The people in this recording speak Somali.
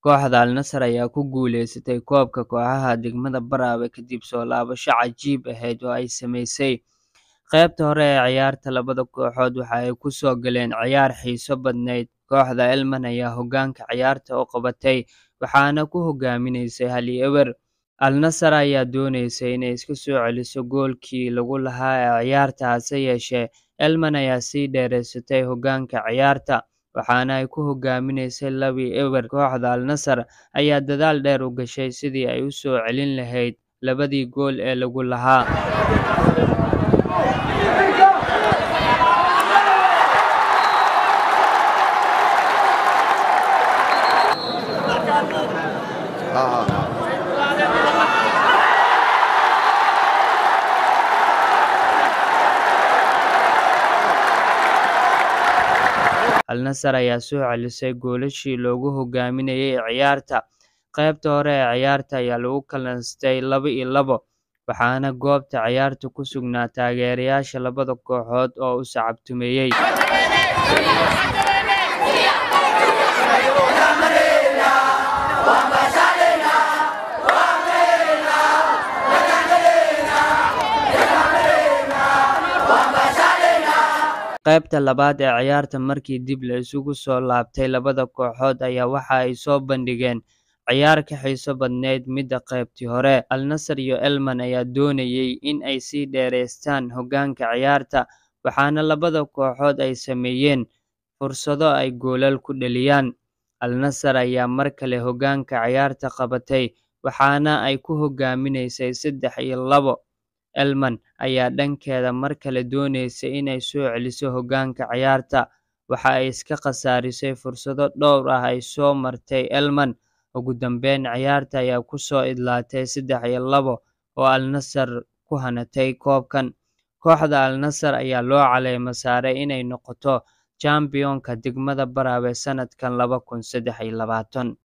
Kooxda Al Nassr ayaa ku guuleysatay koobka kooxaha degmada Barawe kadib soo laabasho cajiib ahayd oo ay sameysay. Qaybta hore ee ciyaarta, labada kooxood waxa ay ku soo galeen ciyaar xiiso badnayd. Kooxda Elman ayaa hoggaanka ciyaarta u qabatay, waxaana ku hogaaminaysay 1-0. Al Nassr ayaa dooneysay inay iska soo celiso goolkii lagu lahaa ee ciyaarta, hase yeeshee Elman ayaa sii dheereysatay hoggaanka ciyaarta, waxaana ay ku hogaaminaysay 2-0. Kooxda Al Nassr ayaa dadaal dheer u gashay sidii ay u soo celin lahayd labadii gool ee lagu lahaa. Al Nassr ayaa soo celisay goolashii loogu hogaaminayay ciyaarta. Qaybta hore ee ciyaarta ayaa lagu kala nastay 2-2, waxaana goobta ciyaarta ku sugnaa taageerayaasha labada kooxood oo u sacabtumeeyay. Qaybta labaad ee ciyaarta, markii dib la isugu soo laabtay, labada kooxood ayaa waxa ay soo bandhigeen ciyaar ka xiiso badnayd midda qaybtii hore. Al Nassr iyo Elman ayaa doonayay in ay sii dheereystaan hoggaanka ciyaarta, waxaana labada kooxood ay sameeyeen fursado ay goolal ku dhaliyaan. Al Nassr ayaa mar kale hoggaanka ciyaarta qabatay, waxaana ay ku hogaaminaysay 3-2. Elman ayaa dhankeeda mar kale dooneysay inay soo celiso hoggaanka ciyaarta, waxa ay iska khasaarisay fursado dhowr ah ay soo martay Elman. Ugu dambeyn, ciyaarta ayaa ku soo idlaatay 3-2 oo Al Nassr ku hanatay koobkan. Kooxda Al Nassr ayaa loo caleemo saaray inay noqoto championka degmada Barawe sanadkan 2023.